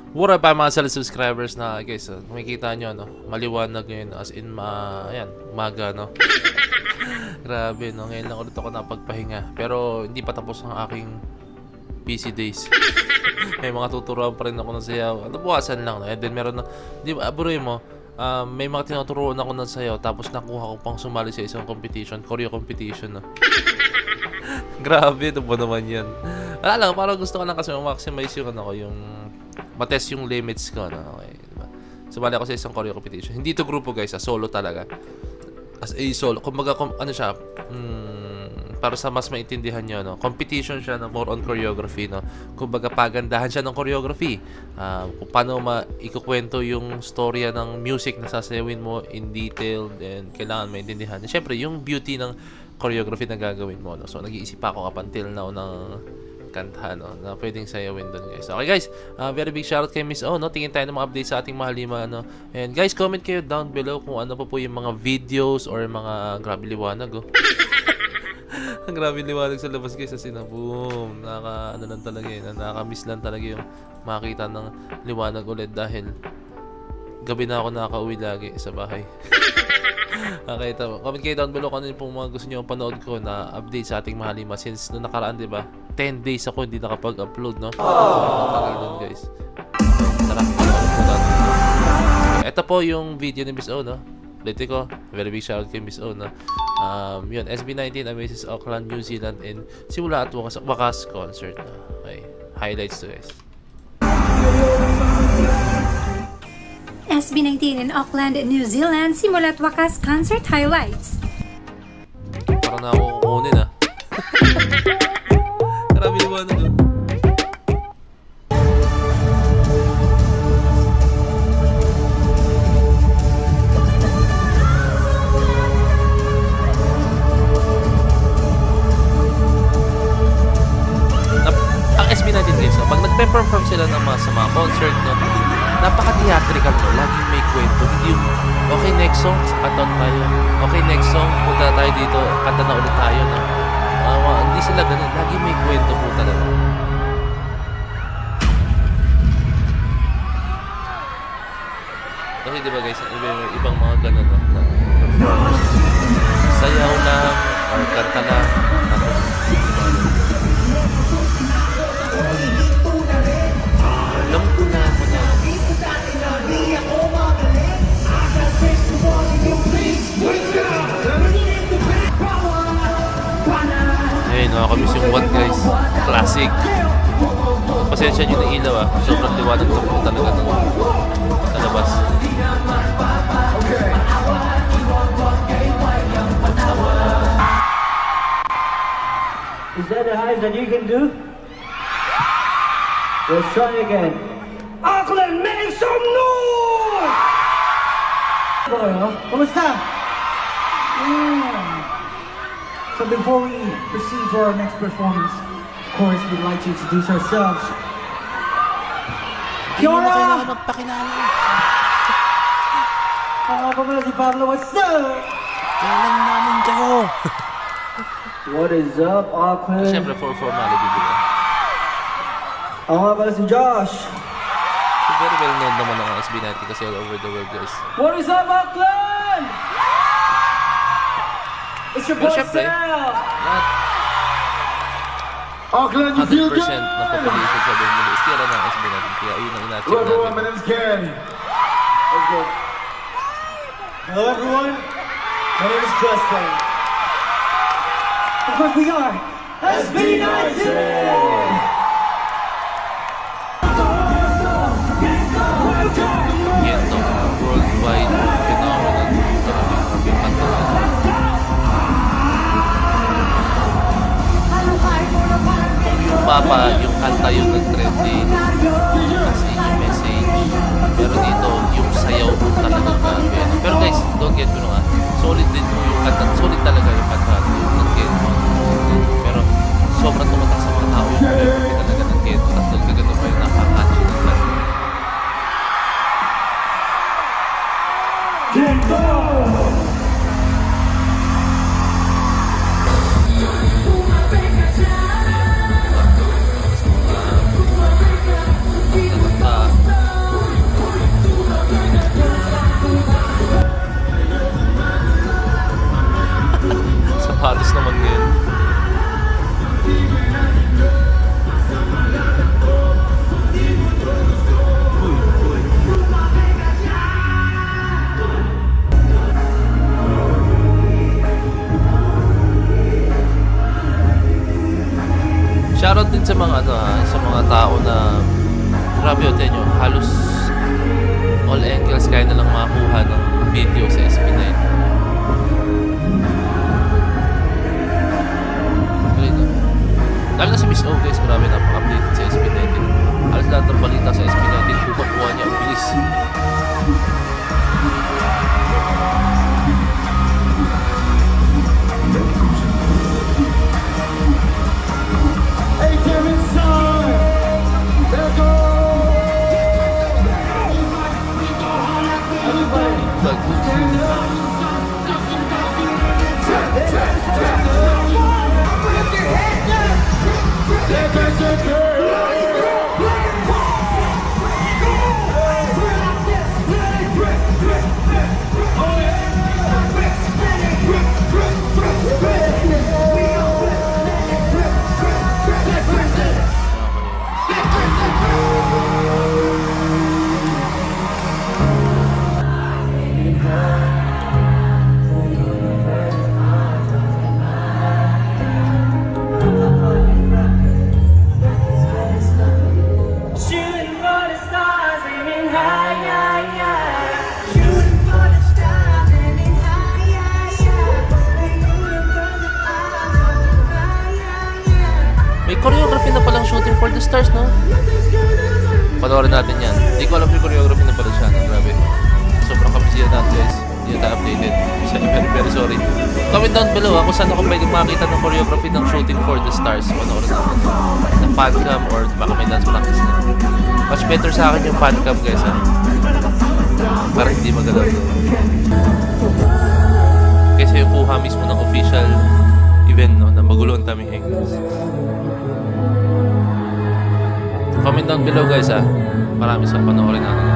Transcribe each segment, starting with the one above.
What up mga solid subscribers na guys, makikita nyo no, maliwanag ngayon as in ayan, umaga no. Grabe no, ngayon lang ulit ako napagpahinga. Pero hindi pa tapos ang aking busy days. May mga tuturuan pa rin ako ng sayaw. Nabukasan lang no. And then meron na, di ba, aburoy mo, may mga tinuturuan ako ng sayaw tapos nakuha ko pang sumali sa isang competition, choreo competition no. Grabe, ano ba naman yan? Wala lang, parang gusto ko lang kasi maximize yung ano ko, yung matest yung limits ko, no? Okay, diba? Sumali ako sa isang choreo competition. Hindi to grupo guys, solo talaga. As a solo, kumbaga, ano siya, para sa mas maintindihan nyo, no? Competition siya na more on choreography, no? Kumbaga, pagandahan siya ng choreography. Kung paano ikukwento yung storya ng music na sasayawin mo in detail, and kailangan maintindihan. Siyempre, yung beauty ng choreography na gagawin mo, no? So, nag-iisip ako up until now ng kanta, no, na pwedeng sayawin doon guys. Okay guys, very big shoutout kay Miss O, no. Tingin tayo ng mga updates sa ating mahalima, no. And guys, comment kayo down below kung ano pa po yung mga videos or mga grabe liwanag, oh. Ang grabe liwanag sa labas guys, kasi na boom, ano lang talaga yun, nakaka-miss lang talaga yung makita ng liwanag ulit dahil gabi na ako nakaka-uwi lagi sa bahay. Okay, comment kayo down below kung ano yung pong mga gusto nyo panood ko na update sa ating mahalima since noong nakaraan, diba, 10 days ako hindi nakapag-upload, no? Tagal nun, guys. Tara, ito po yung video ni Miss O, no? Ulitin ko, very big shoutout kay Miss O, no? Yun, SB19 Amazes Auckland, New Zealand, and simula at wakas concert, no? Okay, highlights to guys. SB19 in Auckland, New Zealand, simula't wakas concert highlights. Parang na ako kukunin, ah. Grabe liwanag, ah. Ang SB19 guys, no? Pag nagpe-perform sila ng sa mga concert, no? Napaka-theatrical, no? Laging may kwento. Hindi yung, okay, next song, kanta tayo. Okay, next song, punta tayo dito, kanta na ulit tayo, no? Hindi sila ganun. Laging may kwento po talaga. Kasi diba guys, ibang mga ganun, no? Na performers. Sayaw lang, or kanta lang, tapos alam ko na ako na. Ayun, nakakamiss yung what guys. Classic. Pasensya nyo na ilaw, ah. Sobrang liwanag na po talaga sa labas. Is that the highest that you can do? Let's try again. Auckland, make some noise! Kamusta? Yeah. So before we proceed for our next performance, of course, we'd like to introduce ourselves. Yora! Kailangan magpakilala. Ako pa pala si Pablo, what's up? Kailan namin kayo? What is up, Auckland? Siyempre, for formality, diba? Ako nga pala si Josh. So, very well known naman ang SB19 kasi all over the world, guys. What is up, Auckland? It's your boy Siyempre, Sal. lahat Auckland, you 100% feel good? ng population sa buong mundo is tira ng SB19. Kaya ayun ang inachieve Hello everyone, my natin. name is Ken. Let's go. Hello, everyone. My name is Justin. Of course, we are SB19. Yan to, worldwide phenomenon. Grabe kanta na. Yung mapa, yung kanta yung nag-trending. Kasi yung message. Pero dito, yung sayaw mo talaga grabe. Pero guys, don't get me wrong, ah. Solid din mo yung kanta. Solid talaga yung kanta. Don't get me wrong. Pero sobrang tumatak sa mga tao yung choreography talaga ng Kento. Tapos nagkagano pa yung nakakatch ng kanta. grabe o, nyo, halos all angles kaya na lang makuha ng video sa SP9. Galing na. Lalo na si Miss O guys, grabe napaka-updated sa SP19. Halos lahat ng balita sa SP19, kukuha niya ang bilis. Hey, Kevin Son! Let's go! Shooting for the stars, aiming high, high, high. Shooting for the stars, aiming high, high, high. The universe is ours, high, high, high. May choreography na palang Shooting for the Stars, no? Panoorin natin yan. Hindi ko alam yung choreography na pala siya. No? Grabe. Sobrang kabisiyan natin, guys. Hindi na tayo updated. Very, very sorry. Comment down below kung saan ako pwede makita ng choreography ng Shooting for the Stars. Panoorin natin. Na fancam or baka may dance practice na. Much better sa akin yung fancam, guys. Ha? Para hindi magalaw. Kasi yung kuha mismo ng official event, no? Na magulo ang tamihing. Comment down below, guys, ha. Marami sa panoorin natin.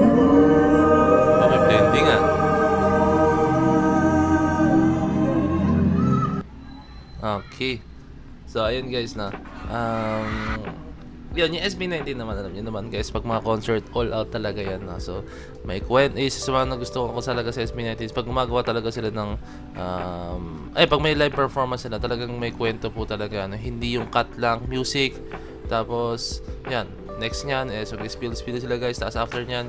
Oh, may blending ah. Okay. So, ayun guys na. yun, yung SB19 naman, alam nyo naman guys, pag mga concert, all out talaga yan. No? So, may kwento, isa sa mga nagustuhan ko talaga sa SB19 is pag gumagawa talaga sila ng, pag may live performance sila, talagang may kwento po talaga. No? Hindi yung cut lang, music, tapos, yan, next nyan, so spill sila guys, tapos after nyan,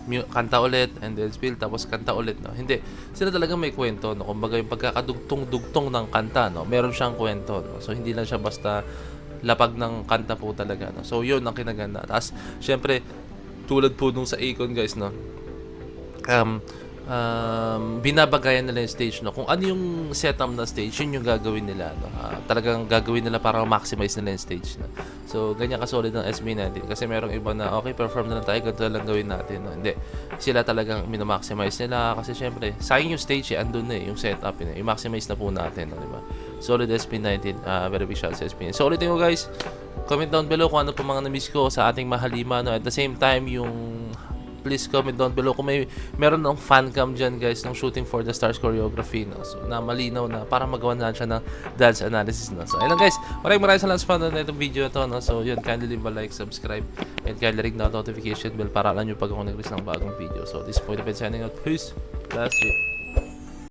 kanta ulit, and then spill, tapos kanta ulit, no? Hindi, sila talaga may kwento, no? Kumbaga yung pagkakadugtong-dugtong ng kanta, no? Meron siyang kwento, no? So, hindi lang siya basta lapag ng kanta po talaga, no? So, yun ang kinaganda. Tapos, syempre, tulad po nung sa Akon, guys, no? Binabagayan nila yung stage, no? Kung ano yung setup na stage, yun yung gagawin nila, no? Talagang gagawin nila para maximize nila yung stage, no? So, ganyan ka-solid ng SB19. Kasi merong iba na, okay, perform na lang tayo, ganito lang gawin natin, no? Hindi. Sila talagang minamaximize nila kasi syempre, sayang yung stage, andun na yung setup, i-maximize na po natin, no? Diba? Solid SB19, very big shout sa SB19. So, ulitin ko guys, comment down below kung ano po mga na-miss ko sa ating mahalima, no? At the same time, please comment down below kung meron ng fan cam dyan guys ng Shooting for the Stars choreography, no? So, na malinaw na para magawa na siya ng dance analysis, no? So, ayun lang guys, maraming salamat sa panonood na itong video na to, no? So, yun, kindly leave a like, subscribe, and kindly ring the notification bell para alam nyo pag ako nag-release ng bagong video. So, this point of signing out. Peace. That's it.